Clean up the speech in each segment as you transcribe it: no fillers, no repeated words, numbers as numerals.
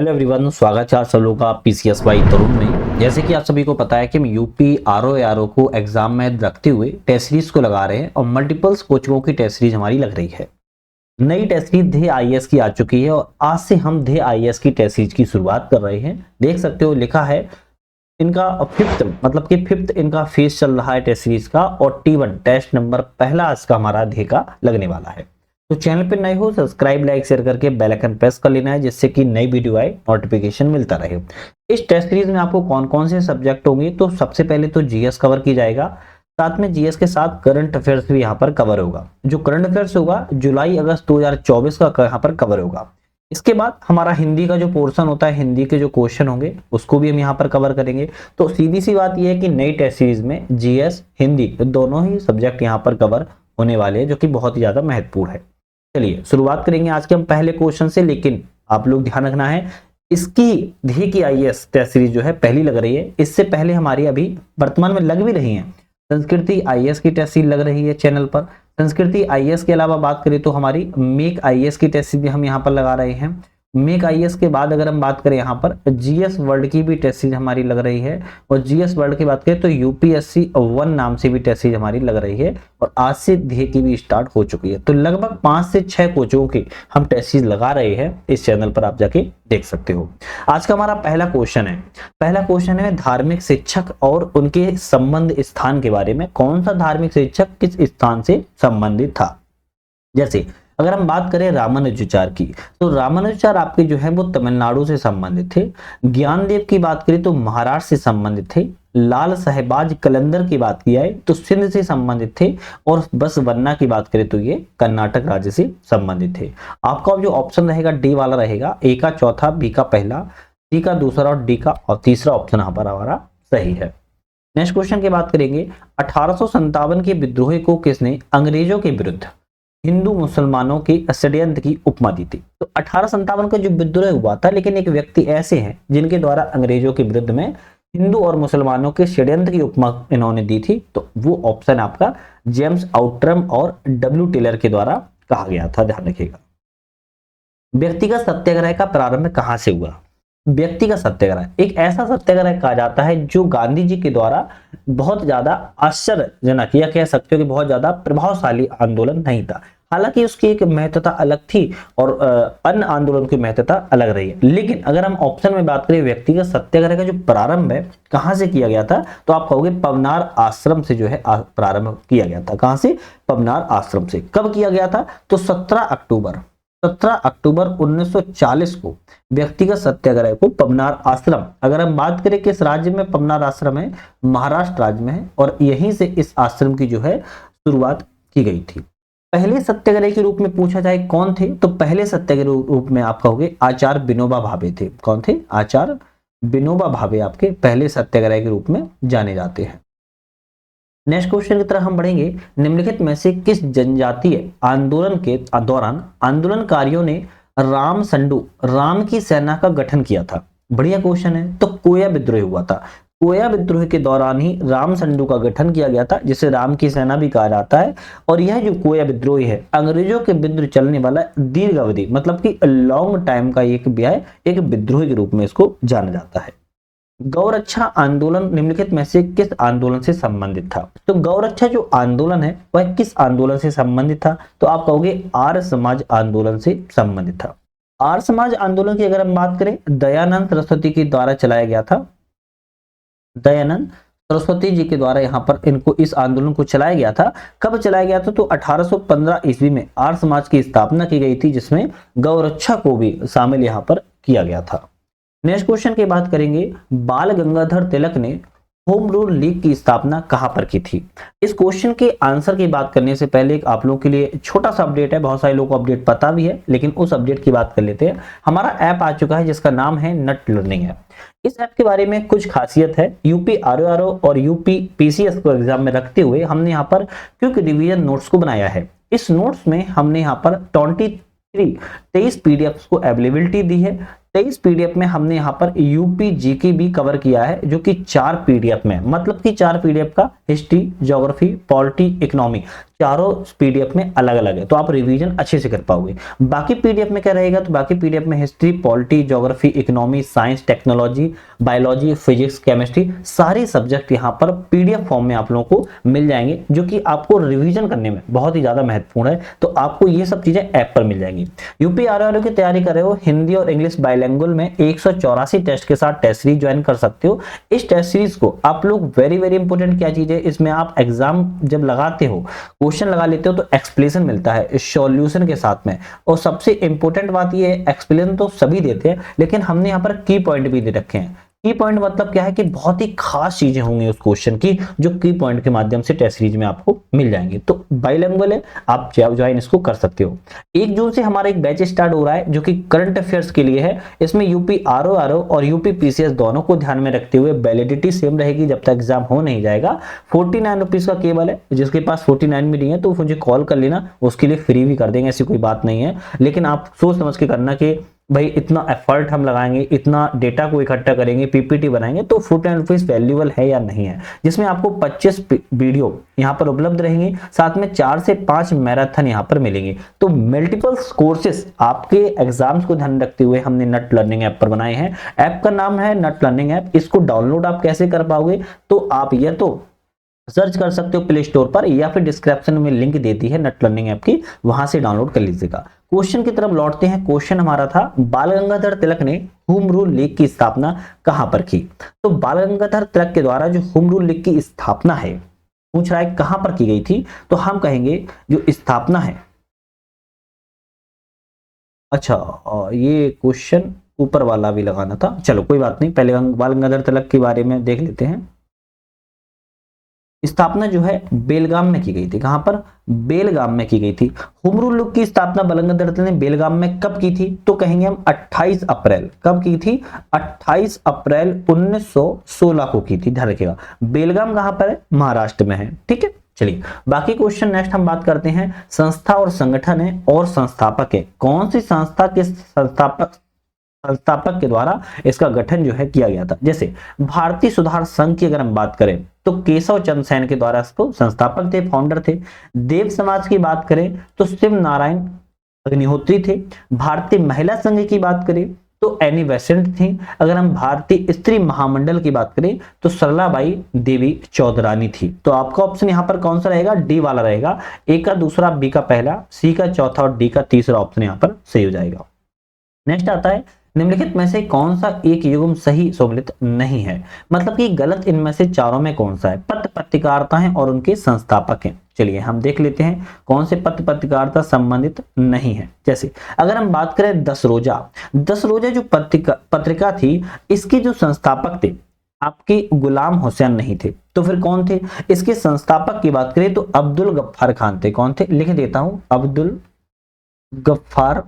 Hello everyone, स्वागत है आप सब लोगों का पीसीएसवाई तरुण में। जैसे कि आप सभी को पता है कि हम यूपी आरओ को एग्जाम में रखते हुए टेस्ट सीरीज को लगा रहे हैं और मल्टीपल्स कोचिंगों की टेस्ट सीरीज हमारी लग रही है। नई टेस्ट सीरीज ध्येय आईएएस की आ चुकी है और आज से हम ध्येय आईएएस की टेस्ट सीरीज की शुरुआत कर रहे हैं। देख सकते हो लिखा है इनका फिफ्थ इनका फेज चल रहा है टेस्ट सीरीज का और T1 टेस्ट नंबर पहला आज का हमारा ध्येय का लगने वाला है। तो चैनल पे नए हो सब्सक्राइब लाइक शेयर करके बेल आइकन प्रेस कर लेना है जिससे कि नई वीडियो आए नोटिफिकेशन मिलता रहे। इस टेस्ट सीरीज में आपको कौन कौन से सब्जेक्ट होंगे, तो सबसे पहले तो जीएस कवर की जाएगा, साथ में जीएस के साथ करंट अफेयर्स भी यहाँ पर कवर होगा। जो करंट अफेयर्स होगा जुलाई अगस्त 2024 का यहाँ पर कवर होगा। इसके बाद हमारा हिंदी का जो पोर्शन होता है, हिंदी के जो क्वेश्चन होंगे उसको भी हम यहाँ पर कवर करेंगे। तो सीधी सी बात यह है कि नई टेस्ट सीरीज में जीएस हिंदी दोनों ही सब्जेक्ट यहाँ पर कवर होने वाले हैं, जो कि बहुत ही ज्यादा महत्वपूर्ण है। चलिए शुरुआत करेंगे आज के हम पहले क्वेश्चन से, लेकिन आप लोग ध्यान रखना है इसकी ध्येय की आईएएस टेस्ट सीरीज जो है पहली लग रही है। इससे पहले हमारी अभी वर्तमान में लग भी रही है संस्कृति आईएएस की टेस्ट सीरीज लग रही है चैनल पर। संस्कृति आईएएस के अलावा बात करें तो हमारी मेक आईएएस की टेस्ट सीरीज हम यहाँ पर लगा रहे हैं। मेक आईएएस के बाद अगर हम बात करें यहाँ पर जीएस वर्ल्ड की भी टेस्ट सीरीज हमारी लग रही है और जीएस वर्ल्ड की बात करें तो यूपीएससी 1 नाम से भी टेस्ट सीरीज हमारी लग रही है और आज से ध्येय की भी स्टार्ट हो चुकी है। तो लगभग 5 से 6 कोचों की हम टेस्ट सीरीज लगा रहे हैं, इस चैनल पर आप जाके देख सकते हो। आज का हमारा पहला क्वेश्चन है धार्मिक शिक्षक और उनके संबंध स्थान के बारे में। कौन सा धार्मिक शिक्षक किस स्थान से संबंधित था। जैसे अगर हम बात करें रामानुजाचार्य की, तो रामानुजाचार्य आपके जो है वो तमिलनाडु से संबंधित थे। ज्ञानदेव की बात करें तो महाराष्ट्र से संबंधित थे। लाल साहेबाज कलंदर की बात की जाए तो सिंध से संबंधित थे और बसवन्ना की बात करें तो ये कर्नाटक राज्य से संबंधित थे। आपका जो ऑप्शन रहेगा डी वाला रहेगा, ए का चौथा, बी का पहला, सी का दूसरा और डी का और तीसरा ऑप्शन यहाँ पर हमारा सही है। नेक्स्ट क्वेश्चन की बात करेंगे 1857 के विद्रोह को किसने अंग्रेजों के विरुद्ध हिंदू मुसलमानों के षड्यंत्र की उपमा दी थी। तो 1857 का जो विद्रोह हुआ था, लेकिन एक व्यक्ति ऐसे हैं जिनके द्वारा अंग्रेजों के विरुद्ध में हिंदू और मुसलमानों के षड्यंत्र की उपमा इन्होंने दी थी। तो वो ऑप्शन आपका जेम्स आउट्रम और डब्ल्यू टेलर के द्वारा कहा गया था, ध्यान रखिएगा। व्यक्तिगत सत्याग्रह का प्रारंभ कहां से हुआ। व्यक्तिगत सत्याग्रह एक ऐसा सत्याग्रह कहा जाता है जो गांधी जी के द्वारा बहुत ज्यादा आश्चर्यजनक या कह सकते हो कि बहुत ज्यादा प्रभावशाली आंदोलन नहीं था। हालांकि उसकी एक महत्वता अलग थी और अन्य आंदोलन की महत्वता अलग रही है। लेकिन अगर हम ऑप्शन में बात करें व्यक्तिगत सत्याग्रह का जो प्रारंभ है कहां से किया गया था, तो आप कहोगे पवनार आश्रम से जो है प्रारंभ किया गया था। कहां से? पवनार आश्रम से। कब किया गया था? तो 17 अक्टूबर 1940 को व्यक्तिगत सत्याग्रह को पवनार आश्रम, अगर हम बात करें किस राज्य में पवनार आश्रम है, महाराष्ट्र राज्य में है और यहीं से इस आश्रम की जो है शुरुआत की गई थी। पहले सत्याग्रह के रूप में पूछा जाए कौन थे, तो पहले सत्याग्रह रूप में आप कहोगे आचार्य विनोबा भावे थे। कौन थे? आचार्य विनोबा भावे आपके पहले सत्याग्रह के रूप में जाने जाते हैं। नेक्स्ट क्वेश्चन की तरफ हम बढ़ेंगे। निम्नलिखित में से किस जनजातीय आंदोलन के दौरान आंदोलनकारियों ने राम की सेना का गठन किया था। बढ़िया क्वेश्चन है। तो कोया विद्रोह हुआ था। कोया विद्रोह के दौरान ही राम संडू का गठन किया गया था, जिसे राम की सेना भी कहा जाता है। और यह जो कोया विद्रोह है अंग्रेजों के विरुद्ध चलने वाला दीर्घ अवधि मतलब कि लॉन्ग टाइम का एक विद्रोह के रूप में इसको जाना जाता है। गौरक्षा आंदोलन निम्नलिखित में से किस आंदोलन से संबंधित था। तो गौरक्षा जो आंदोलन है वह किस आंदोलन से संबंधित था, तो आप कहोगे आर्य समाज आंदोलन से संबंधित था। आर्य समाज आंदोलन की अगर हम बात करें दयानंद सरस्वती के द्वारा चलाया गया था। दयानंद सरस्वती जी के द्वारा यहाँ पर इस आंदोलन को चलाया गया था। कब चलाया गया था? तो 1815 ईस्वी में आर्य समाज की स्थापना की गई थी, जिसमें गौरक्षा को भी शामिल यहाँ पर किया गया था। नेक्स्ट क्वेश्चन की बात करेंगे बाल गंगाधर तिलक ने होम रूल लीग की स्थापना कहां पर की थी। इस क्वेश्चन के आंसर की बात करने से पहले एक आप लोगों के लिए छोटा सा अपडेट है। बहुत सारे लोगों को अपडेट पता भी है, लेकिन उस अपडेट की बात कर लेते हैं। हमारा ऐप आ चुका है जिसका नाम है नट लर्निंग ऐप। इस ऐप के बारे में कुछ खासियत है। यूपी आरओ और यूपी पीसीएस को एग्जाम में रखते हुए हमने यहाँ पर क्विक रिवीजन नोट्स को बनाया है। इस नोट्स में हमने यहाँ पर 23 पीडीएफ को अवेलेबिलिटी दी है। 23 पीडीएफ में हमने यहाँ पर यूपी जीके भी कवर किया है, जो कि 4 पीडीएफ में, मतलब कि 4 पीडीएफ का हिस्ट्री, ज्योग्राफी, पॉलिटी, इकोनॉमी चारों पीडीएफ में अलग अलग है, तो आप रिवीजन अच्छे से कर पाओगे। बाकी पीडीएफ में क्या रहेगा, तो बाकी पीडीएफ में history, polity, geography, economy, science, technology, biology, physics, chemistry, सारे सब्जेक्ट यहाँ पर पीडीएफ फॉर्म में आप लोगों को मिल जाएंगे, जो कि आपको रिवीजन करने में बहुत ही ज्यादा महत्वपूर्ण है। तो आपको ये सब चीजें ऐप पर मिल जाएंगी। यूपी आरआरओ की तैयारी कर रहे हो, हिंदी और इंग्लिश बाइलिंगुअल में 184 टेस्ट के साथ टेस्ट सीरीज ज्वाइन कर सकते हो। इस टेस्ट सीरीज को आप लोग वेरी वेरी इंपॉर्टेंट क्या चीज है, इसमें आप एग्जाम जब लगाते हो, क्वेश्चन लगा लेते हो, तो एक्सप्लेनेशन मिलता है इस सॉल्यूशन के साथ में। और सबसे इंपॉर्टेंट बात ये है, एक्सप्लेनेशन तो सभी देते हैं, लेकिन हमने यहाँ पर की पॉइंट भी दे रखे हैं। की पॉइंट मतलब क्या है कि बहुत ही खास चीजें होंगी उस क्वेश्चन की, जो की पॉइंट के माध्यम से टेस्ट सीरीज में आपको मिल जाएंगे। तो बाइलिंगुअल है, आप ज्वाइन इसको कर सकते हो। 1 जून से हमारा एक बैच स्टार्ट हो रहा है, जो कि करंट अफेयर्स के लिए है। इसमें यूपी आरओ और यूपी पीसीएस दोनों को ध्यान में रखते हुए वैलिडिटी सेम रहेगी जब तक एग्जाम हो नहीं जाएगा। 49 रुपीज का केवल है, जिसके पास 49 भी नहीं है तो मुझे कॉल कर लेना, उसके लिए फ्री भी कर देंगे, ऐसी कोई बात नहीं है। लेकिन आप सोच समझ के करना कि भाई इतना एफर्ट हम लगाएंगे, इतना डेटा को इकट्ठा करेंगे, पीपीटी बनाएंगे, तो 49 रुपीज वैल्यूएबल है या नहीं है। जिसमें आपको 25 वीडियो यहाँ पर उपलब्ध रहेंगे, साथ में 4 से 5 मैराथन यहाँ पर मिलेंगे। तो मल्टीपल कोर्सेस आपके एग्जाम्स को ध्यान रखते हुए हमने नट लर्निंग ऐप पर बनाए हैं। ऐप का नाम है नट लर्निंग ऐप। इसको डाउनलोड आप कैसे कर पाओगे, तो आप या तो सर्च कर सकते हो प्ले स्टोर पर, या फिर डिस्क्रिप्शन में लिंक देती है नट लर्निंग ऐप की, वहां से डाउनलोड कर लीजिएगा। क्वेश्चन की तरफ लौटते हैं। क्वेश्चन हमारा था, बाल गंगाधर तिलक ने होम रूल लीग की स्थापना कहां पर की। तो बाल गंगाधर तिलक के द्वारा जो होम रूल लीग की स्थापना है, पूछ रहा है कहां पर की गई थी, तो हम कहेंगे जो स्थापना है, अच्छा ये क्वेश्चन ऊपर वाला भी लगाना था, चलो कोई बात नहीं, पहले बाल गंगाधर तिलक के बारे में देख लेते हैं। स्थापना जो है बेलगाम में की गई थी। कहां पर, बेलगाम में की गई थी। होम रूल लीग की स्थापना बाल गंगाधर तिलक ने बेलगाम में कब की थी, तो कहेंगे हम 28 अप्रैल। कब की थी, 28 अप्रैल 1916 को की थी। ध्यान रखिएगा, बेलगाम कहां पर है, महाराष्ट्र में है। ठीक है, चलिए बाकी क्वेश्चन नेक्स्ट हम बात करते हैं। संस्था और संगठन है और संस्थापक है। कौन सी संस्था के संस्थापक के द्वारा इसका गठन जो है किया गया था। जैसे भारतीय सुधार संघ की अगर हम बात करें, तो केशव चंद्र सेन के द्वारा इसको संस्थापक थे, फाउंडर थे। देव समाज की बात करें तो शिव नारायण अग्निहोत्री थे। भारतीय महिला संघ की बात करें तो एनी बेसेंट थी। अगर हम भारतीय स्त्री महामंडल की बात करें तो सरलाबाई देवी चौधरानी थी। तो आपका ऑप्शन यहां पर कौन सा रहेगा, डी वाला रहेगा। ए का दूसरा, बी का पहला, सी का चौथा और डी का तीसरा ऑप्शन यहां पर सही हो जाएगा। नेक्स्ट आता है, निम्नलिखित में से कौन सा एक युग्म सही सम्मिलित नहीं है। मतलब कि गलत इनमें से चारों में कौन सा है। पत्र पत्रकारिता हैं और उनके संस्थापक हैं। चलिए हम देख लेते हैं कौन से पत्र पत्रकारिता संबंधित नहीं है। जैसे अगर हम बात करें 10 रोजा जो पत्रिका थी, इसके जो संस्थापक थे आपके गुलाम हुसैन नहीं थे, तो फिर कौन थे। इसके संस्थापक की बात करें तो अब्दुल गफ्फार खान थे। कौन थे, लिख देता हूं, अब्दुल गफ्फार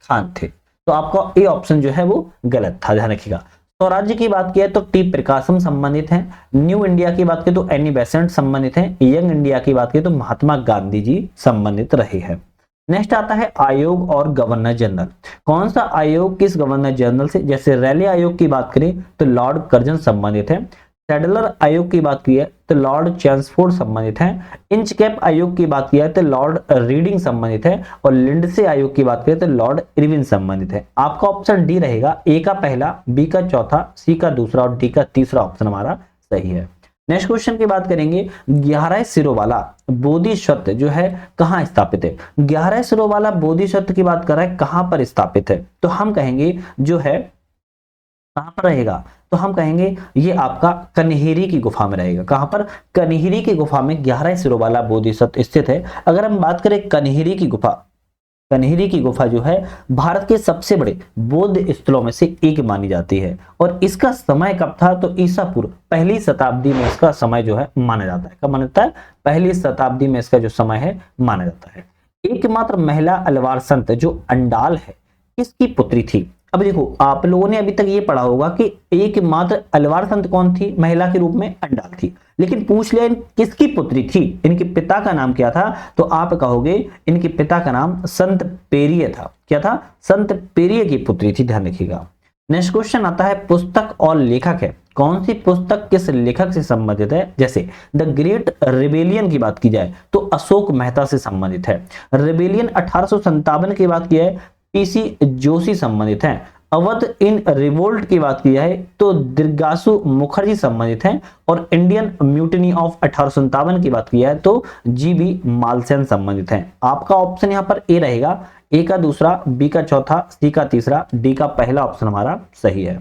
खान थे। तो आपका ए ऑप्शन जो है वो गलत था, ध्यान रखिएगा। स्वराज्य की बात की है तो टी प्रकाशम संबंधित हैं। न्यू इंडिया की बात की तो एनी बेसेंट संबंधित हैं। यंग इंडिया की बात की तो महात्मा गांधी जी संबंधित रहे हैं। नेक्स्ट आता है आयोग और गवर्नर जनरल। कौन सा आयोग किस गवर्नर जनरल से। जैसे रैली आयोग की बात करें तो लॉर्ड कर्जन संबंधित है। सैडलर आयोग की बात की है तो लॉर्ड चैम्सफोर्ड संबंधित है। इंचकैप आयोग की बात किया है तो लॉर्ड रीडिंग संबंधित है। और लिंडसे आयोग की बात करें तो लॉर्ड इरविन संबंधित है। आपका ऑप्शन डी रहेगा। ए का पहला, बी का चौथा, सी का दूसरा और डी का तीसरा ऑप्शन हमारा सही है। नेक्स्ट क्वेश्चन की बात करेंगे, 11 सिरों वाला बोधिसत्व जो है कहां स्थापित है। 11 सिरों वाला बोधिसत्व की बात कर रहा है, कहां पर स्थापित है। तो हम कहेंगे जो है कहां पर रहेगा, तो हम कहेंगे ये आपका कन्हेरी की गुफा में रहेगा। कहां पर, कन्हेरी की गुफा में 11 सिरों वाला बोधिसत्व स्थित है। अगर हम बात करें कन्हेरी की गुफा, कन्हेरी की गुफा जो है भारत के सबसे बड़े बौद्ध स्थलों में से एक मानी जाती है। और इसका समय कब था, तो ईसा पूर्व 1ली शताब्दी में इसका समय जो है माना जाता है। कब माना जाता है, 1ली शताब्दी में इसका जो समय है माना जाता है। एकमात्र महिला अलवार संत जो अंडाल है, किसकी पुत्री थी। अब देखो आप लोगों ने अभी तक ये पढ़ा होगा कि एकमात्र अलवार संत कौन थी, महिला के रूप में अंडाल थी। लेकिन पूछ लिया किसकी पुत्री थी, इनके पिता का नाम क्या था, तो आप कहोगे इनके पिता का नाम संत पेरिय था। क्या था, संत पेरिय की पुत्री थी, ध्यान रखिएगा। नेक्स्ट क्वेश्चन आता है पुस्तक और लेखक है, कौन सी पुस्तक किस लेखक से संबंधित है। जैसे द ग्रेट रिबेलियन की बात की जाए तो अशोक मेहता से संबंधित है। रिबेलियन 1857 की बात की है, पीसी जोशी संबंधित है। अवध इन रिवोल्ट की बात की जाए तो दिग्गासु मुखर्जी संबंधित हैं। और इंडियन म्यूटिनी ऑफ 1857 की बात की जाए तो जीबी मालसेन संबंधित हैं। आपका ऑप्शन यहाँ पर ए रहेगा, ए का दूसरा, बी का चौथा, सी का तीसरा, डी का पहला ऑप्शन हमारा सही है।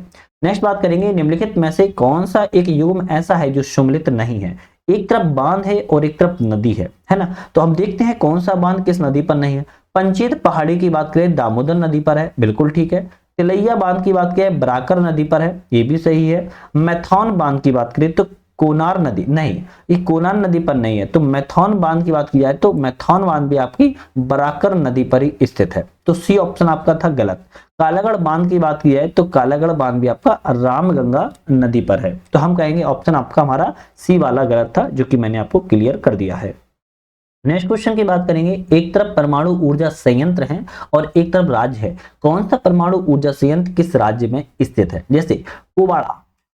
नेक्स्ट बात करेंगे निम्नलिखित में से कौन सा एक युग्म ऐसा है जो सम्मिलित नहीं है। एक तरफ बांध है और एक तरफ नदी है ना। तो हम देखते हैं कौन सा बांध किस नदी पर नहीं है। पंचेत पहाड़ी की बात करें दामोदर नदी पर है, बिल्कुल ठीक है। तिलैया बांध की बात करें बराकर नदी पर है, ये भी सही है। मैथॉन बांध की बात करें तो कोनार नदी नहीं, ये कोनार नदी पर नहीं है। तो मैथॉन बांध की बात की जाए तो मैथॉन बांध भी आपकी बराकर नदी पर ही स्थित है, तो सी ऑप्शन आपका था गलत। कालागढ़ बांध की बात की जाए तो कालागढ़ बांध भी आपका रामगंगा नदी पर है, तो हम कहेंगे ऑप्शन आपका हमारा सी वाला गलत था, जो कि मैंने आपको क्लियर कर दिया है। नेक्स्ट क्वेश्चन की बात करेंगे, एक तरफ परमाणु ऊर्जा संयंत्र है और एक तरफ राज्य है, कौन सा परमाणु ऊर्जा संयंत्र किस राज्य में स्थित है। जैसे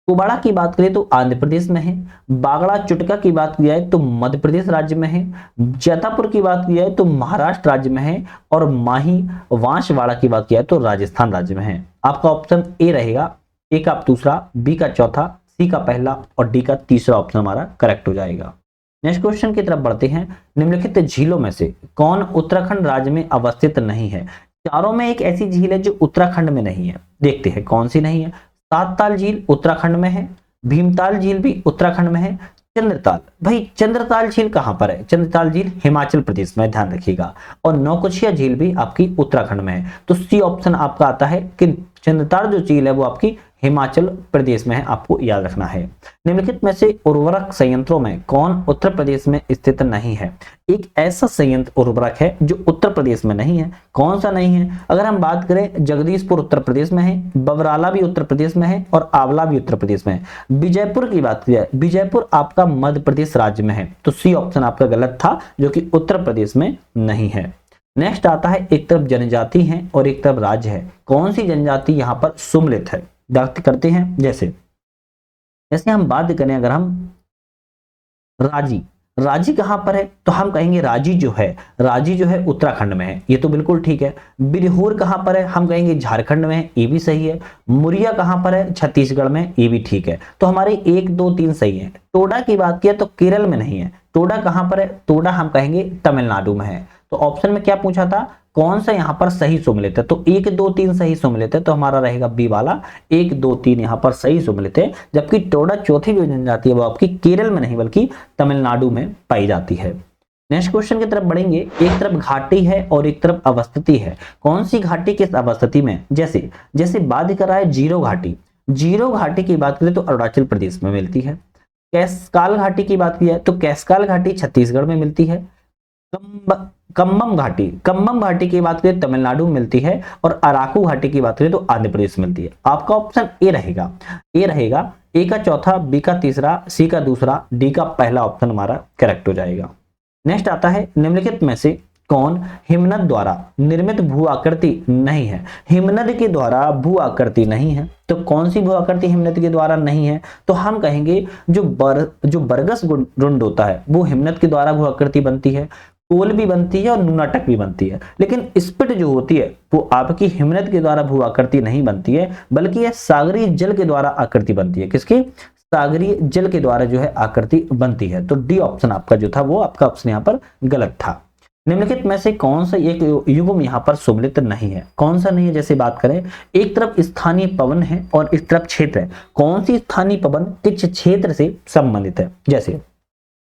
कुबाड़ा की बात करें तो आंध्र प्रदेश में है। बागड़ा चुटका की बात की जाए तो मध्य प्रदेश राज्य में है। जैतापुर की बात की जाए तो महाराष्ट्र राज्य में है। और माही वांशवाड़ा की बात की जाए तो राजस्थान राज्य में है। आपका ऑप्शन ए रहेगा, ए का दूसरा, बी का चौथा, सी का पहला और डी का तीसरा ऑप्शन हमारा करेक्ट हो जाएगा। नेक्स्ट क्वेश्चन की तरफ बढ़ते हैं, निम्नलिखित झीलों में से कौन उत्तराखंड राज्य में अवस्थित नहीं है। चारों में एक ऐसी झील है जो उत्तराखंड में नहीं है, देखते हैं कौन सी नहीं है। सातताल झील उत्तराखंड में है, भीमताल झील भी उत्तराखंड में है। चंद्रताल, भाई चंद्रताल झील कहां पर है, चंद्रताल झील हिमाचल प्रदेश में, ध्यान रखिएगा। और नौकुचिया झील भी आपकी उत्तराखंड में है, तो सी ऑप्शन आपका आता है कि चंद्रताल जो झील है वो आपकी हिमाचल प्रदेश में है, आपको याद रखना है। निम्नलिखित में से उर्वरक संयंत्रों में कौन उत्तर प्रदेश में स्थित नहीं है। एक ऐसा संयंत्र उर्वरक है जो उत्तर प्रदेश में नहीं है, कौन सा नहीं है। अगर हम बात करें जगदीशपुर उत्तर प्रदेश में है, बबराला भी उत्तर प्रदेश में है और आंवला भी उत्तर प्रदेश में है। विजयपुर की बात की जाए, विजयपुर आपका मध्य प्रदेश राज्य में है, तो सी ऑप्शन आपका गलत था, जो कि उत्तर प्रदेश में नहीं है। नेक्स्ट आता है, एक तरफ जनजाति है और एक तरफ राज्य है, कौन सी जनजाति यहाँ पर सम्मिलित है, बात करते हैं। जैसे हम बात करें, अगर हम राजी कहां पर है तो हम कहेंगे राजी जो है उत्तराखंड में है, ये तो बिल्कुल ठीक है। बिरहोर कहां पर है, हम कहेंगे झारखंड में है, ये भी सही है। मुरिया कहां पर है, छत्तीसगढ़ में, ये भी ठीक है। तो हमारे 1 2 3 सही है। टोडा की बात किया तो केरल में नहीं है, टोडा कहां पर है, टोडा हम कहेंगे तमिलनाडु में है। तो ऑप्शन में क्या पूछा था, कौन सा यहाँ पर सही सम्मिलित है, तो 1 2 3 सही सम्मिलित है, तो हमारा रहेगा बी वाला, 1 2 3 यहाँ पर सही सम्मिलित है। जबकि टोडा चौथी जो जनजाति है वो आपकी केरल में नहीं बल्कि तमिलनाडु में पाई जाती है। नेक्स्ट क्वेश्चन की तरफ बढ़ेंगे, एक तरफ घाटी है और एक तरफ अवस्थिति है, कौन सी घाटी किस अवस्थिति में। जैसे बात कर रहा है जीरो घाटी की बात करें तो अरुणाचल प्रदेश में मिलती है। कैसकाल घाटी की बात की जाए तो कैसकाल घाटी छत्तीसगढ़ में मिलती है। कम्बम घाटी की बात करें तमिलनाडु में मिलती है। और अराकू घाटी की बात करें तो आंध्र प्रदेश में मिलती है। आपका ऑप्शन ए रहेगा, ए का चौथा, बी का तीसरा, सी का दूसरा, डी का पहला ऑप्शन हमारा करेक्ट हो जाएगा। नेक्स्ट आता है, निम्नलिखित में से कौन हिमनद द्वारा निर्मित भू आकृति नहीं है। हिमनद के द्वारा भू आकृति नहीं है, तो कौन सी भू आकृति हिमनद के द्वारा नहीं है, तो हम कहेंगे जो बरगस रुंड होता है वो हिमनद के द्वारा भू आकृति बनती है। कोल भी बनती है और नूनाटक भी बनती है, लेकिन स्पिट जो होती है वो आपकी हिमनद के द्वारा भू आकृति नहीं बनती है, बल्कि यह सागरीय जल के द्वारा आकृति बनती है। किसकी, सागरीय जल के द्वारा जो है आकृति बनती है। तो डी ऑप्शन आपका जो था वो आपका ऑप्शन यहाँ पर गलत था। निम्नलिखित में से कौन सा एक युग्म यहाँ पर सम्मिलित नहीं है, कौन सा नहीं है। जैसे बात करें, एक तरफ स्थानीय पवन है और इस तरफ क्षेत्र है, कौन सी स्थानीय पवन किस क्षेत्र से संबंधित है। जैसे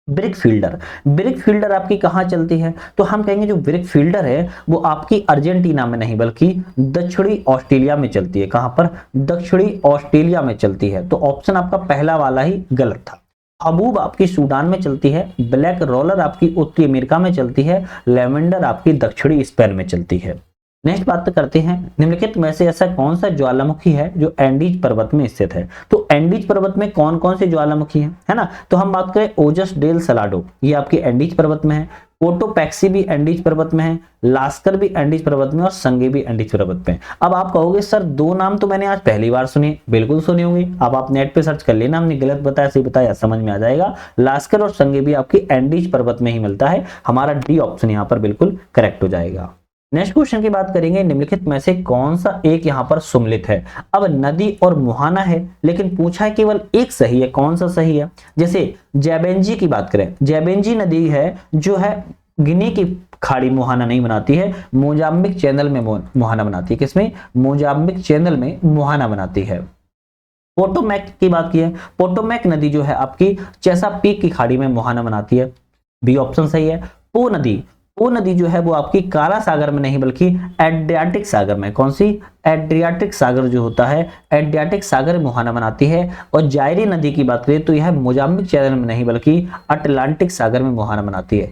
ब्रिक फील्डर आपकी कहाँ चलती है, तो हम कहेंगे जो ब्रिक फील्डर है वो आपकी अर्जेंटीना में नहीं बल्कि दक्षिणी ऑस्ट्रेलिया में चलती है। कहां पर, दक्षिणी ऑस्ट्रेलिया में चलती है। तो ऑप्शन आपका पहला वाला ही गलत था। हबूब आपकी सूडान में चलती है, ब्लैक रोलर आपकी उत्तरी अमेरिका में चलती है, लेवेंडर आपकी दक्षिणी स्पेन में चलती है। नेक्स्ट बात करते हैं, निम्नलिखित में से ऐसा कौन सा ज्वालामुखी है जो एंडीज पर्वत में स्थित है। तो एंडीज पर्वत में कौन कौन से ज्वालामुखी है ना, तो हम बात करें ओजस डेल सलाडो, ये आपकी एंडीज पर्वत में है, कोटोपैक्सी भी एंडीज पर्वत में है, लास्कर भी एंडीज पर्वत में और संगे भी एंडीज पर्वत में। अब आप कहोगे सर दो नाम तो मैंने आज पहली बार सुने, बिल्कुल सुने होंगे, अब आप नेट पे सर्च कर लेना, हमने गलत बताया सही बताया समझ में आ जाएगा। लास्कर और संगे भी आपकी एंडीज पर्वत में ही मिलता है, हमारा डी ऑप्शन यहाँ पर बिल्कुल करेक्ट हो जाएगा। नेक्स्ट क्वेश्चन की बात करेंगे, निम्नलिखित में से कौन सा एक यहाँ पर सुमलित है। अब नदी और मुहाना है, लेकिन पूछा है केवल एक सही है, कौन सा सही है। जैसे जैबेंजी की बात करें, जैबेंजी नदी है जो है गिनी की खाड़ी मुहाना नहीं बनाती है, मोजाम्बिक चैनल में मुहाना बनाती है। किसमें? मोजाम्बिक चैनल में मुहाना बनाती है। पोटोमैक की बात की है, पोटोमैक नदी जो है आपकी चेसापीक की खाड़ी में मुहाना बनाती है, बी ऑप्शन सही है। पो नदी जो है वो आपकी काला सागर में नहीं बल्कि एड्रियाटिक सागर में, कौन सी? एड्रियाटिक सागर जो होता है, एड्रियाटिक सागर में मुहाना बनाती है। और जायरी नदी की बात करें तो यह मोजाम्बिक चैनल में नहीं बल्कि अटलांटिक सागर में मुहाना बनाती है,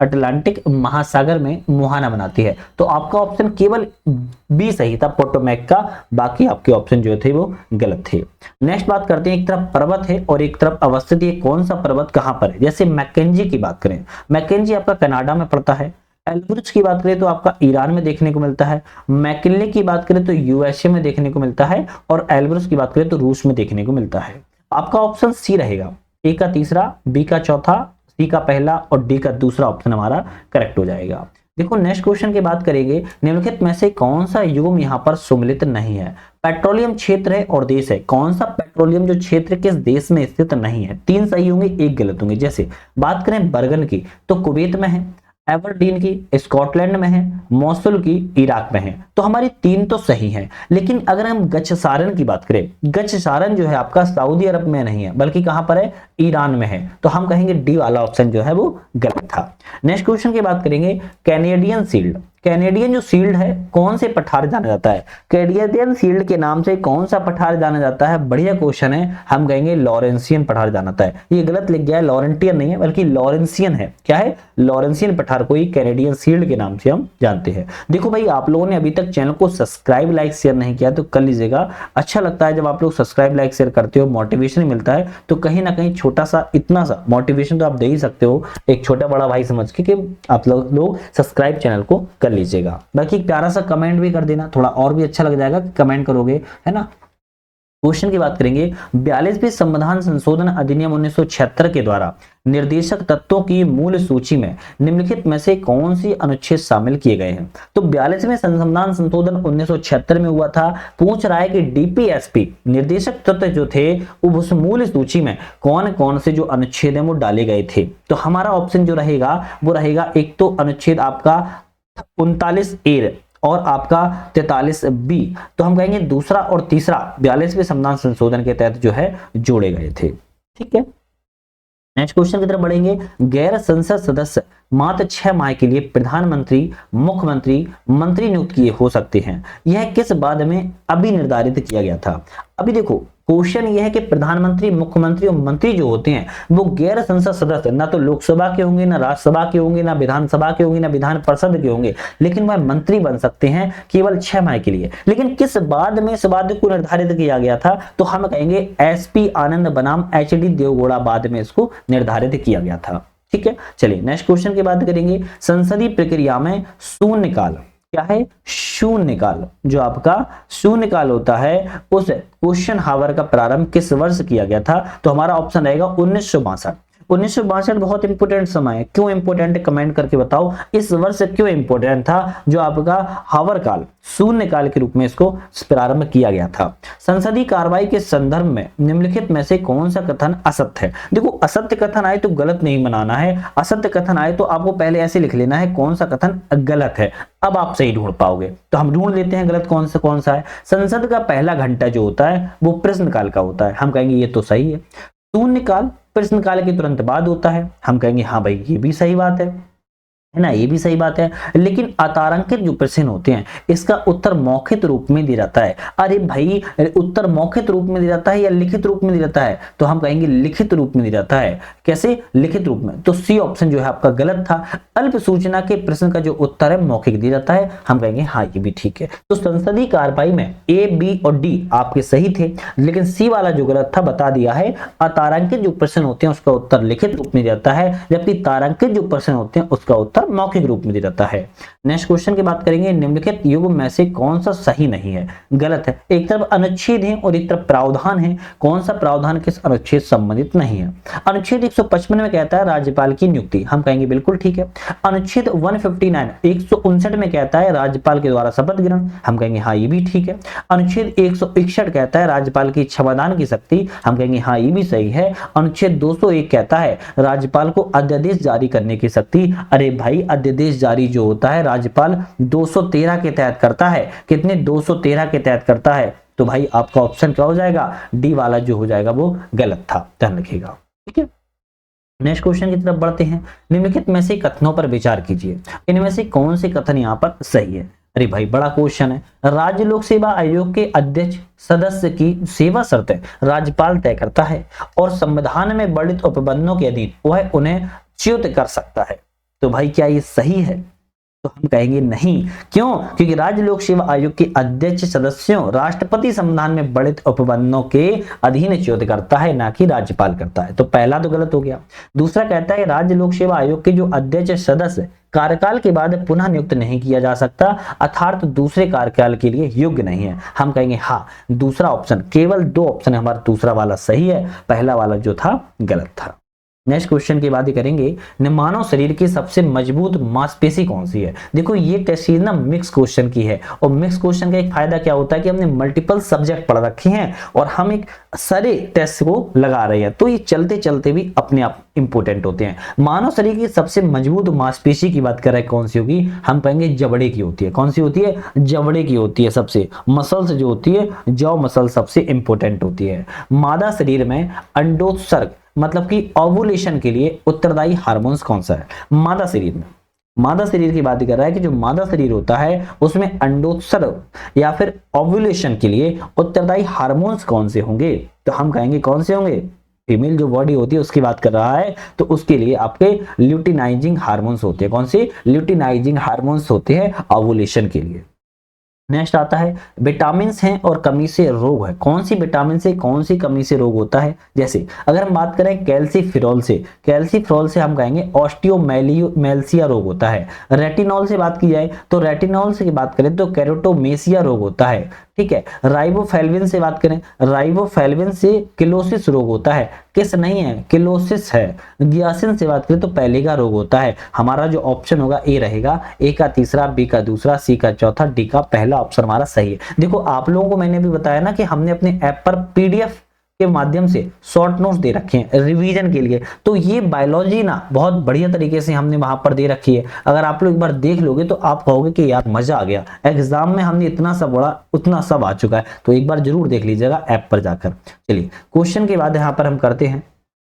अटलांटिक महासागर में मुहाना बनाती है। तो आपका ऑप्शन केवल बी सही था पोटोमैक का, बाकी आपके ऑप्शन जो थे वो गलत थे। नेक्स्ट बात करते हैं, एक तरफ पर्वत है और एक तरफ अवस्थित है, कौन सा पर्वत कहां पर है। जैसे मैकेंजी की बात करें, मैकेंजी आपका कनाडा में पड़ता है। एल्ब्रुच की बात करें तो आपका ईरान में देखने को मिलता है। मैकिनले की बात करें तो यूएसए में देखने को मिलता है और एल्ब्रुच की बात करें तो रूस में देखने को मिलता है। आपका ऑप्शन सी रहेगा, ए का तीसरा, बी का चौथा, सी का पहला और डी का दूसरा ऑप्शन हमारा करेक्ट हो जाएगा। देखो नेक्स्ट क्वेश्चन की बात करेंगे, निम्नलिखित में से कौन सा युग्म यहाँ पर सुमिलित नहीं है। पेट्रोलियम क्षेत्र है और देश है, कौन सा पेट्रोलियम जो क्षेत्र किस देश में स्थित नहीं है। तीन सही होंगे एक गलत होंगे। जैसे बात करें बर्गन की तो कुवैत में है, एबरडीन की स्कॉटलैंड में है, मोसुल की इराक में है। तो हमारी तीन तो सही हैं, लेकिन अगर हम गचसारन की बात करें, गचसारन जो है आपका सऊदी अरब में नहीं है बल्कि कहां पर है? ईरान में है। तो हम कहेंगे डी वाला ऑप्शन जो है वो गलत था। नेक्स्ट क्वेश्चन की बात करेंगे, कैनेडियन शील्ड, कैनेडियन जो शील्ड है कौन से पठार जाना जाता है। कैनेडियन शील्ड के नाम से कौन सा पठार जाना जाता है? बढ़िया क्वेश्चन है, हम कहेंगे लॉरेंसियन पठार जाना जाता है। ये गलत लिख गया है, लॉरेंटियन नहीं है बल्कि लॉरेंसियन है। क्या है? लॉरेंसियन पठार को ही कैनेडियन शील्ड के नाम से हम जानते हैं। देखो भाई आप लोगों ने अभी तक चैनल को सब्सक्राइब लाइक शेयर नहीं किया तो कर लीजिएगा, अच्छा लगता है जब आप लोग सब्सक्राइब लाइक शेयर करते हो, मोटिवेशन मिलता है। तो कहीं ना कहीं छोटा सा इतना सा मोटिवेशन तो आप दे ही सकते हो, एक छोटा बड़ा भाई समझ के कि आप लोग सब्सक्राइब चैनल को कर लीजिएगा। बाकी एक प्यारा सा कमेंट भी कर देना, थोड़ा और भी अच्छा लग जाएगा कि कमेंट करोगे, है ना। क्वेश्चन की बात करेंगे, 42वें संविधान संशोधन अधिनियम 1976 के द्वारा निर्देशक तत्वों की मूल सूची में निम्नलिखित में से कौन सी अनुच्छेद शामिल किए गए हैं। तो 42वें संविधान संशोधन 1976 में हुआ था। पूछ रहा है कि डीपीएसपी निर्देशक तत्व जो थे उस मूल सूची में कौन कौन से जो अनुच्छेद हैं वो डाले गए थे। तो हमारा ऑप्शन जो रहेगा वो रहेगा, एक तो अनुच्छेद आपका 39 ए और आपका 43 बी। तो हम कहेंगे दूसरा और तीसरा 42वें संविधान संशोधन के तहत जो है जोड़े गए थे। ठीक है, नेक्स्ट क्वेश्चन की तरफ बढ़ेंगे। गैर संसद सदस्य मात्र 6 माह के लिए प्रधानमंत्री, मुख्यमंत्री, मंत्री नियुक्त किए हो सकते हैं। यह किस बाद में अभी निर्धारित किया गया था। अभी देखो क्वेश्चन यह है कि प्रधानमंत्री, मुख्यमंत्री और मंत्री जो होते हैं वो गैर संसद सदस्य, ना तो लोकसभा के होंगे, ना राज्यसभा के होंगे, ना विधानसभा के होंगे, ना विधान परिषद के होंगे, लेकिन वह मंत्री बन सकते हैं केवल 6 माह के लिए। लेकिन किस बाद में इस बात को निर्धारित किया गया था, तो हम कहेंगे एसपी आनंद बनाम एचडी देवगौड़ा बाद में इसको निर्धारित किया गया था। ठीक है, चलिए नेक्स्ट क्वेश्चन की बात करेंगे। संसदीय प्रक्रिया में शून्यकाल क्या है? शून्यकाल, जो आपका शून्यकाल होता है उस क्वेश्चन हावर का प्रारंभ किस वर्ष किया गया था। तो हमारा ऑप्शन रहेगा 1962। 1962 बहुत इंपोर्टेंट समय है। क्यों इंपोर्टेंट है कमेंट करके बताओ, इस वर्ष क्यों इंपोर्टेंट था जो आपका हावर काल, शून्य काल के रूप में इसको प्रारंभ किया गया था। संसदीय कार्रवाई के संदर्भ में निम्नलिखित में से कौन सा कथन असत्य है। देखो असत्य कथन आए तो गलत नहीं बनाना है, असत्य कथन आए तो आपको पहले ऐसे लिख लेना है कौन सा कथन गलत है, अब आप सही ढूंढ पाओगे। तो हम ढूंढ लेते हैं गलत कौन सा है। संसद का पहला घंटा जो होता है वो प्रश्नकाल का होता है, हम कहेंगे ये तो सही है। शून्यकाल प्रश्नकाल के तुरंत बाद होता है, हम कहेंगे हाँ भाई ये भी सही बात है। है ना, ये भी सही बात है। लेकिन अतारांकित जो प्रश्न होते हैं इसका उत्तर मौखिक रूप में दिया जाता है। अरे भाई, उत्तर मौखिक रूप में दिया जाता है या लिखित रूप में दिया जाता है? तो हम कहेंगे लिखित रूप में दिया जाता है। कैसे? लिखित रूप में। तो सी ऑप्शन जो है आपका गलत था। अल्प सूचना के प्रश्न का जो उत्तर है मौखिक दिया जाता है। हम कहेंगे हाँ, ये भी ठीक है। तो संसदीय कार्यवाही में ए, बी और डी आपके सही थे, लेकिन सी वाला जो गलत था बता दिया है। अतारांकित जो प्रश्न होते हैं उसका उत्तर लिखित रूप में दिया जाता है, जबकि तारांकित जो प्रश्न होते हैं उसका उत्तर मौखिक रूप में दिया जाता है। नेक्स्ट क्वेश्चन की बात करेंगे, निम्नलिखित युग्म में से कौन सा सही नहीं है? गलत है। एक तरफ अनुच्छेद है और एक तरफ प्रावधान है। कौन सा प्रावधान किस अनुच्छेद संबंधित नहीं है? अनुच्छेद 155 में कहता है राज्यपाल की नियुक्ति। हम कहेंगे बिल्कुल ठीक है। अनुच्छेद 159 159 में कहता है राज्यपाल के द्वारा शपथ ग्रहण। हम कहेंगे हाँ, ये भी ठीक है। अनुच्छेद 161 कहता है राज्यपाल की क्षमादान की शक्ति। हम कहेंगे हाँ, ये भी सही है। अनुच्छेद 201 कहता है राज्यपाल को अध्यादेश जारी करने की शक्ति। अरे भाई, अध्यादेश जारी जो होता है राज्यपाल 213 के तहत करता है। कितने? 213 के तहत करता है। तो भाई आपका ऑप्शन क्या हो जाएगा? डी वाला जो हो जाएगा वो गलत था, ध्यान रखिएगा। ठीक है, नेक्स्ट क्वेश्चन की तरफ बढ़ते हैं। निम्नलिखित में से कथनों पर विचार कीजिए, इनमें से कौन से कथन यहाँ पर सही है? अरे भाई, बड़ा क्वेश्चन है। राज्य लोक सेवा आयोग के अध्यक्ष सदस्य की सेवा शर्तें राज्यपाल तय करता है और संविधान में वर्णित उपबंधों के अधीन वह उन्हें च्युत कर सकता है। तो भाई क्या ये सही है? तो हम कहेंगे नहीं। क्यों? क्योंकि राज्य लोक सेवा आयोग के अध्यक्ष सदस्यों राष्ट्रपति संविधान में वर्णित उपबंधों के अधीन च्युत करता है, ना कि राज्यपाल करता है। तो पहला तो गलत हो गया। दूसरा कहता है राज्य लोक सेवा आयोग के जो अध्यक्ष सदस्य कार्यकाल के बाद पुनः नियुक्त नहीं किया जा सकता, अर्थात दूसरे कार्यकाल के लिए योग्य नहीं है। हम कहेंगे हाँ, दूसरा ऑप्शन, केवल दो ऑप्शन है हमारा, दूसरा वाला सही है, पहला वाला जो था गलत था। नेक्स्ट क्वेश्चन की बात करेंगे, मानव शरीर की सबसे मजबूत मांसपेशी कौन सी है? देखो ये टेस्ट सीरीज ना मिक्स क्वेश्चन की है, और मिक्स क्वेश्चन का एक फायदा क्या होता है कि हमने मल्टीपल सब्जेक्ट पढ़ रखे हैं और हम एक सारे टेस्ट को लगा रहे हैं, तो ये चलते चलते भी अपने आप इंपोर्टेंट होते हैं। मानव शरीर की सबसे मजबूत मांसपेशी की बात कर रहे हैं, कौन सी होगी? हम कहेंगे जबड़े की होती है। कौन सी होती है? जबड़े की होती है। सबसे मसल्स जो होती है, जॉ मसल सबसे इंपोर्टेंट होती है। मादा शरीर में अंडोत्सर्ग मतलब कि ओवुलेशन के लिए उत्तरदायी हार्मोन्स कौन सा है? मादा शरीर में, मादा शरीर की बात कर रहा है कि जो मादा शरीर होता है उसमें अंडोत्सर्ग या फिर ओवुलेशन के लिए उत्तरदायी हार्मोन्स कौन से होंगे? तो हम कहेंगे कौन से होंगे? फीमेल जो बॉडी होती है उसकी बात कर रहा है, तो उसके लिए आपके ल्यूटिनाइजिंग हार्मोन्स होते हैं। कौन से? ल्यूटिनाइजिंग हार्मोन्स होते हैं ओवुलेशन के लिए। नेक्स्ट आता है विटामिन हैं और कमी से रोग है। कौन सी विटामिन से कौन सी कमी से रोग होता है? जैसे अगर हम बात करें कैल्सीफेरॉल से, कैल्सीफेरॉल से हम कहेंगे ऑस्टियोमेलिया रोग होता है। रेटिनॉल से बात की जाए तो रेटिनॉल से बात करें तो केरोटोमेसिया रोग होता है। ठीक है, राइबोफ्लेविन से बात करें, राइबोफ्लेविन से किलोसिस रोग होता है। किस नहीं है, किलोसिस है। गियासिन से बात करें तो पहले का रोग होता है। हमारा जो ऑप्शन होगा ए रहेगा, ए का तीसरा, बी का दूसरा, सी का चौथा, डी का पहला ऑप्शन हमारा सही है। देखो आप लोगों को मैंने भी बताया ना कि हमने अपने ऐप पर पीडीएफ के माध्यम से शॉर्ट नोट्स दे रखे हैं रिवीजन के लिए, तो ये बायोलॉजी ना बहुत बढ़िया तरीके से हमने वहां पर दे रखी है। अगर आप लोग एक बार देख लोगे तो आप कहोगे कि यार मजा आ गया, एग्जाम में हमने इतना सब बड़ा उतना सब आ चुका है। तो एक बार जरूर देख लीजिएगा ऐप पर जाकर। चलिए क्वेश्चन के बाद यहाँ पर हम करते हैं,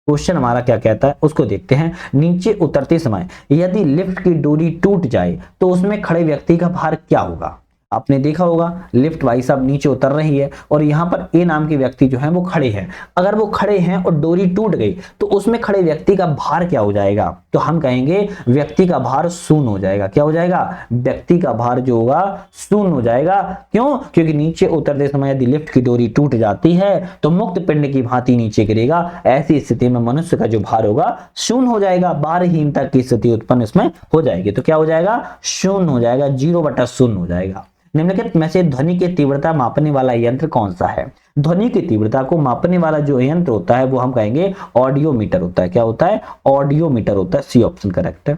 क्वेश्चन हमारा क्या कहता है उसको देखते हैं। नीचे उतरते समय यदि लिफ्ट की डोरी टूट जाए तो उसमें खड़े व्यक्ति का भार क्या होगा? आपने देखा होगा लिफ्ट भाई साहब नीचे उतर रही है और यहाँ पर ए नाम के व्यक्ति जो है वो खड़े हैं। अगर वो खड़े हैं और डोरी टूट गई तो उसमें खड़े व्यक्ति का भार क्या हो जाएगा? तो हम कहेंगे व्यक्ति का भार शून्य हो जाएगा। क्या हो जाएगा? व्यक्ति का भार जो होगा शून्य हो जाएगा। क्यों? क्योंकि नीचे उतरते समय यदि लिफ्ट की डोरी टूट जाती है तो मुक्त पिंड की भांति नीचे गिरेगा। ऐसी स्थिति में मनुष्य का जो भार होगा शून्य हो जाएगा, भारहीनता की स्थिति उत्पन्न इसमें हो जाएगी। तो क्या हो जाएगा? शून्य हो जाएगा, 0/शून्य हो जाएगा। निम्नलिखित में से ध्वनि की तीव्रता मापने वाला यंत्र कौन सा है? ध्वनि की तीव्रता को मापने वाला जो यंत्र होता है वो हम कहेंगे ऑडियोमीटर होता है। क्या होता है? ऑडियोमीटर होता है। सी ऑप्शन करेक्ट है।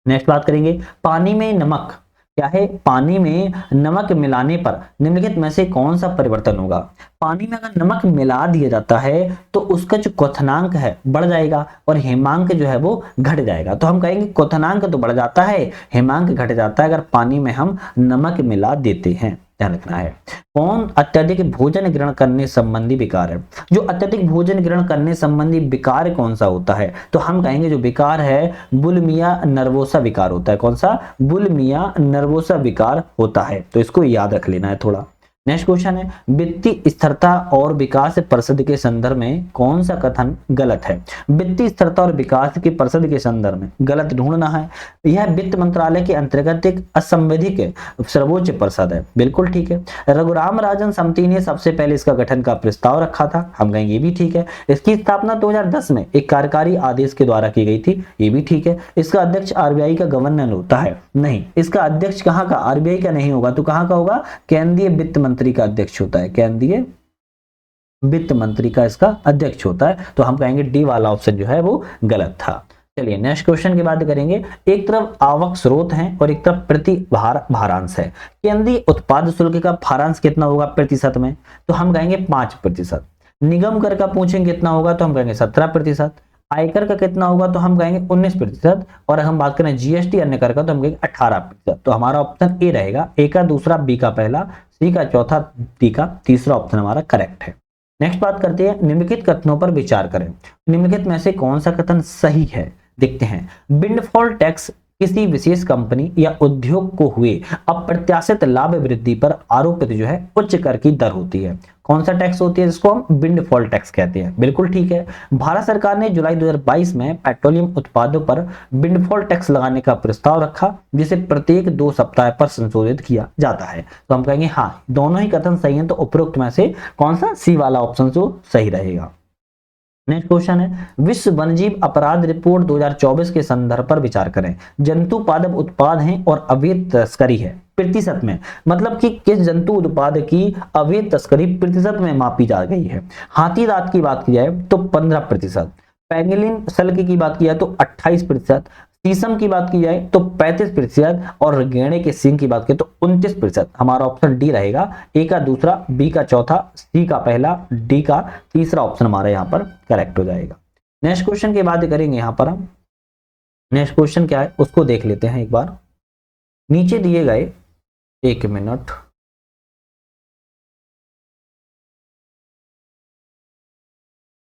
नेक्स्ट बात करेंगे पानी में नमक, क्या है? पानी में नमक मिलाने पर निम्नलिखित में से कौन सा परिवर्तन होगा? पानी में अगर नमक मिला दिया जाता है तो उसका जो क्वथनांक है बढ़ जाएगा और हिमांक जो है वो घट जाएगा। तो हम कहेंगे क्वथनांक तो बढ़ जाता है, हिमांक घट जाता है अगर पानी में हम नमक मिला देते हैं। ध्यान रखना है। कौन अत्यधिक भोजन ग्रहण करने संबंधी विकार है? जो अत्यधिक भोजन ग्रहण करने संबंधी विकार कौन सा होता है? तो हम कहेंगे जो विकार है बुलिमिया नर्वोसा विकार होता है। कौन सा? बुलिमिया नर्वोसा विकार होता है। तो इसको याद रख लेना है थोड़ा। नेक्स्ट क्वेश्चन है वित्तीय स्थिरता और विकास परिषद के संदर्भ में कौन सा कथन गलत है? वित्तीय स्थिरता और विकास की परिषद के संदर्भ में गलत ढूंढना है। यह वित्त मंत्रालय के अंतर्गत एक असंवैधिक सर्वोच्च परिषद है। बिल्कुल ठीक है। रघुराम राजन समिति ने सबसे पहले इसका गठन का प्रस्ताव रखा था। हम कहेंगे ये भी ठीक है। इसकी स्थापना 2010 में एक कार्यकारी आदेश के द्वारा की गई थी। ये भी ठीक है। इसका अध्यक्ष आरबीआई का गवर्नर होता है? नहीं, इसका अध्यक्ष कहाँ का? आरबीआई का नहीं होगा तो कहाँ का होगा? केंद्रीय वित्त मंत्री का अध्यक्ष होता है। केंद्रीय वित्त मंत्री का इसका अध्यक्ष होता है। तो हम कहेंगे डी वाला ऑप्शन जो है वो गलत था। चलिए नेक्स्ट क्वेश्चन की बात करेंगे। एक तरफ आवक स्रोत है और एक तरफ प्रति भारांश है। केंद्रीय उत्पाद शुल्क का भारांश कितना होगा प्रतिशत में? तो हम कहेंगे 5%। निगम कर का पूछेंगे कितना होगा तो हम कहेंगे 17%। आयकर का कितना होगा तो हम कहेंगे 19%। और अगर हम बात करें जीएसटी अन्य कर का तो हम कहेंगे 18%। तो हमारा ऑप्शन ए रहेगा। ए का दूसरा, बी का पहला, सी का चौथा, डी का तीसरा ऑप्शन हमारा करेक्ट है। नेक्स्ट बात करते हैं निम्नलिखित कथनों पर विचार करें। निम्नलिखित में से कौन सा कथन सही है? देखते हैं। विंडफॉल टैक्स किसी विशेष कंपनी या उद्योग को हुए अप्रत्याशित लाभ वृद्धि पर आरोपित जो है उच्च कर की दर होती है। कौन सा टैक्स होती है जिसको हम विंडफॉल टैक्स कहते हैं? बिल्कुल ठीक है। भारत सरकार ने जुलाई 2022 में पेट्रोलियम उत्पादों पर विंडफॉल टैक्स लगाने का प्रस्ताव रखा जिसे प्रत्येक 2 सप्ताह पर संशोधित किया जाता है। तो हम कहेंगे हाँ, दोनों ही कथन सही हैं। तो उपरोक्त में से कौन सा? सी वाला ऑप्शन जो सही रहेगा। नेक्स्ट क्वेश्चन है विश्व वन्यजीव अपराध रिपोर्ट 2024 के संदर्भ पर विचार करें। जंतु पादप उत्पाद हैं और अवैध तस्करी है प्रतिशत में, मतलब कि किस जंतु उत्पाद की अवैध तस्करी प्रतिशत में मापी जा गई है। हाथी दांत की बात की जाए तो 15%, पेंगुलिन सल्क की बात की जाए तो 28%, शीशम की बात की जाए तो 35% और गेंडे के सींग की बात करें तो 29%। हमारा ऑप्शन डी रहेगा। ए का दूसरा, बी का चौथा, सी का पहला, डी का तीसरा ऑप्शन हमारा यहाँ पर करेक्ट हो जाएगा। नेक्स्ट क्वेश्चन की बात करेंगे। यहाँ पर हम नेक्स्ट क्वेश्चन क्या है उसको देख लेते हैं एक बार। नीचे दिए गए, एक मिनट,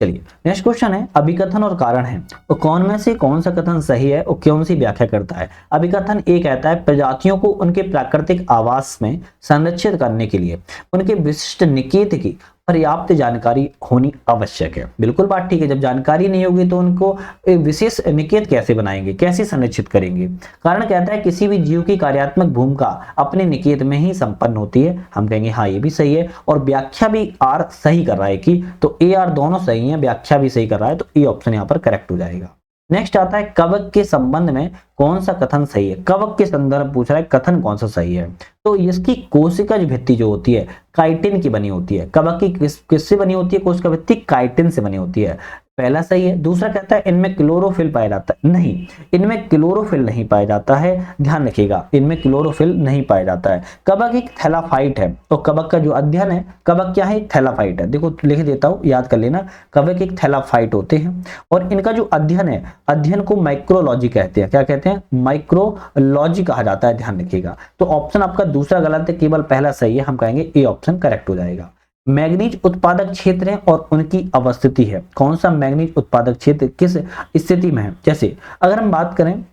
चलिए नेक्स्ट क्वेश्चन है अभिकथन और कारण है। तो कौन में से कौन सा कथन सही है और कौन सी व्याख्या करता है? अभिकथन ए कहता है प्रजातियों को उनके प्राकृतिक आवास में संरक्षित करने के लिए उनके विशिष्ट निकेत की पर्याप्त जानकारी होनी आवश्यक है। बिल्कुल बात ठीक है। जब जानकारी नहीं होगी तो उनको एक विशेष निकेत कैसे बनाएंगे, कैसे संरक्षित करेंगे? कारण कहता है किसी भी जीव की कार्यात्मक भूमिका अपने निकेत में ही संपन्न होती है। हम कहेंगे हाँ ये भी सही है। और व्याख्या भी आर सही कर रहा है कि, तो ए आर दोनों सही है, व्याख्या भी सही कर रहा है। तो ए ऑप्शन यहाँ पर करेक्ट हो जाएगा। नेक्स्ट आता है कवक के संबंध में कौन सा कथन सही है? कवक के संदर्भ पूछ रहा है कथन कौन सा सही है? तो इसकी कोशिकाज भित्ति जो होती है काइटिन की बनी होती है। कवक की किससे बनी होती है? कोशिका भित्ति काइटिन से बनी होती है। पहला सही है। दूसरा कहता है इनमें क्लोरोफिल पाया जाता है। नहीं, इनमें क्लोरोफिल नहीं पाया जाता है। ध्यान रखिएगा, इनमें क्लोरोफिल नहीं पाया जाता है। कवक एक थैलाफाइट है। तो कवक का जो अध्ययन है, कवक क्या है? थैलाफाइट है। देखो लिख देता हूं, याद कर लेना। कवक एक थैलाफाइट होते हैं और इनका जो अध्ययन है, अध्ययन को माइक्रोलॉजी कहते हैं। क्या कहते हैं? माइक्रोलॉजी कहा जाता है। ध्यान रखिएगा। तो ऑप्शन आपका दूसरा गलत है, केवल पहला सही है। हम कहेंगे ए ऑप्शन करेक्ट हो जाएगा। मैग्नीज उत्पादक क्षेत्र है और उनकी अवस्थिति है। कौन सा मैग्नीज उत्पादक क्षेत्र किस स्थिति में है? जैसे अगर हम बात करें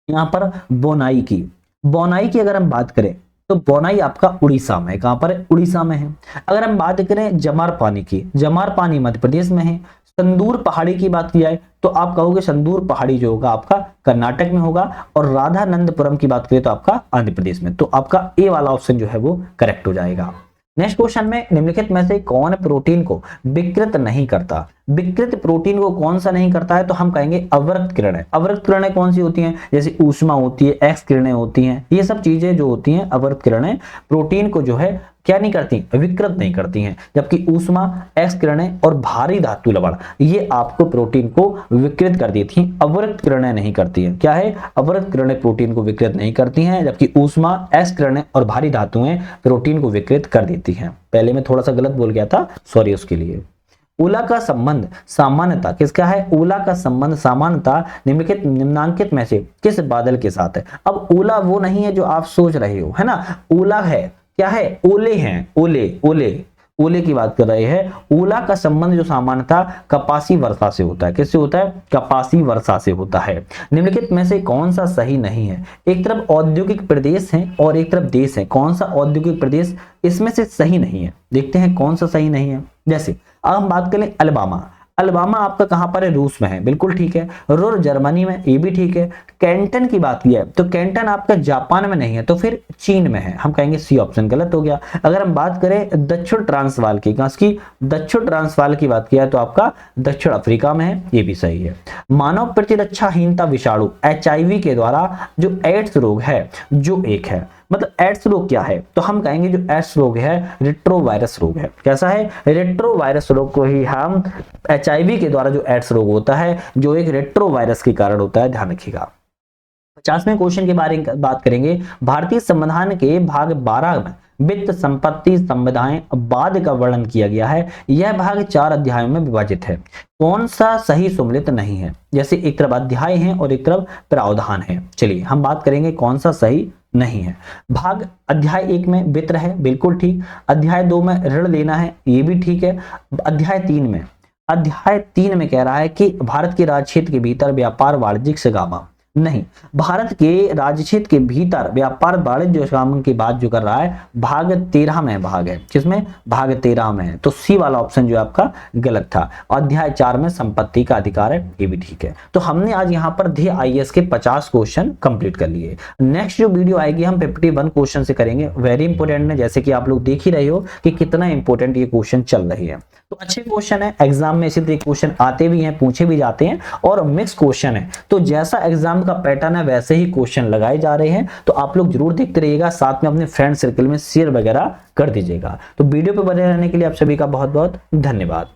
यहाँ पर बोनाई की अगर हम बात करें तो बोनाई आपका उड़ीसा में है। कहां पर है? उड़ीसा में है। अगर हम बात करें जमारपानी की, जमारपानी मध्य प्रदेश में है। संदूर पहाड़ी की बात की जाए तो आप कहोगे संदूर पहाड़ी जो होगा आपका कर्नाटक में होगा। और राधानंदपुरम की बात करें तो आपका आंध्र प्रदेश में। तो आपका ए वाला ऑप्शन जो है वो करेक्ट हो जाएगा। नेक्स्ट क्वेश्चन में निम्नलिखित में से कौन प्रोटीन को विकृत नहीं करता? विकृत प्रोटीन को कौन सा नहीं करता है? तो हम कहेंगे अवरक्त किरणें। अवरक्त किरणें कौन सी होती हैं? जैसे ऊष्मा होती है, एक्स किरणें होती हैं। ये सब चीजें जो होती हैं अवरक्त किरणें प्रोटीन को जो है क्या नहीं करती? विकृत नहीं करती हैं। जबकि ऊष्मा, एक्स किरणें और भारी धातु लवण ये आपको प्रोटीन को विकृत कर देती हैं। अवरक्त किरणें नहीं करती हैं। क्या है? अवरक्त किरणें प्रोटीन को विकृत नहीं करती हैं, जबकि ऊष्मा, एक्स किरणें और भारी धातुएं प्रोटीन को विकृत कर देती हैं। पहले मैं थोड़ा सा गलत बोल गया था, सॉरी उसके लिए। ऊला का संबंध सामान्यता किसका है? ऊला का संबंध सामान्यता निम्नांकित में से किस बादल के साथ है? अब ऊला वो नहीं है जो आप सोच रहे हो, है ना। ऊला है क्या है, ओले हैं, ओले ओले ओले की बात कर रहे हैं। ओला का संबंध जो सामान्यतः कपासी वर्षा से होता है, किससे होता है, कपासी वर्षा से होता है। निम्नलिखित में से कौन सा सही नहीं है, एक तरफ औद्योगिक प्रदेश है और एक तरफ देश है, कौन सा औद्योगिक प्रदेश इसमें से सही नहीं है, देखते हैं कौन सा सही नहीं है। जैसे अब हम बात करें अलबामा, अलबामा आपका कहां पर है, रूस में है, बिल्कुल ठीक है। रुर जर्मनी में, ये भी ठीक है। कैंटन की बात की है तो कैंटन आपका जापान में नहीं है, तो फिर चीन में है, हम कहेंगे सी ऑप्शन गलत हो गया। अगर हम बात करें दक्षिण ट्रांसवाल की, दक्षिण ट्रांसवाल की बात किया तो आपका दक्षिण अफ्रीका में है, ये भी सही है। मानव प्रतिरक्षाहीनता विषाणु HIV के द्वारा जो एड्स रोग है, जो एक है, मतलब एड्स रोग क्या है, तो हम कहेंगे जो एड्स रोग है रेट्रोवायरस रोग है। कैसा है, रेट्रोवायरस रोग को ही हम HIV के द्वारा जो एड्स रोग होता है, जो एक रेट्रोवायरस के कारण होता है, ध्यान रखिएगा। 50वें क्वेश्चन के बारे में बात करेंगे। भारतीय संविधान के भाग 12 में वित्त, संपत्ति, संविधाएं, बाद का वर्णन किया गया है। यह भाग 4 अध्यायों में विभाजित है। कौन सा सही सम्मिलित नहीं है, जैसे एक तरफ अध्याय है और एक तरफ प्रावधान है। चलिए हम बात करेंगे कौन सा सही नहीं है। भाग अध्याय 1 में वित्त है, बिल्कुल ठीक। अध्याय 2 में ऋण लेना है, ये भी ठीक है। अध्याय 3 में कह रहा है कि भारत के राज्य क्षेत्र के भीतर व्यापार वाणिज्यिक सगामा, नहीं, भारत के राज्य क्षेत्र के भीतर व्यापार वाणिज्य सगाम की बात जो कर रहा है भाग 13 में भाग है, किसमें, भाग 13 में है, तो सी वाला ऑप्शन जो आपका गलत था। अध्याय 4 में संपत्ति का अधिकार है, ये भी ठीक है। तो हमने आज यहाँ पर ध्येय IAS के 50 क्वेश्चन कंप्लीट कर लिए। नेक्स्ट जो वीडियो आएगी हम 51 क्वेश्चन से करेंगे, वेरी इंपोर्टेंट है, जैसे कि आप लोग देख ही रहे हो कि कितना इंपोर्टेंट ये क्वेश्चन चल रही है। तो अच्छे क्वेश्चन है, एग्जाम में इसी तरह क्वेश्चन आते भी हैं, पूछे भी जाते हैं और मिक्स क्वेश्चन है, तो जैसा एग्जाम का पैटर्न है वैसे ही क्वेश्चन लगाए जा रहे हैं। तो आप लोग जरूर देखते रहिएगा, साथ में अपने फ्रेंड सर्कल में शेयर वगैरह कर दीजिएगा। तो वीडियो पे बने रहने के लिए आप सभी का बहुत बहुत धन्यवाद।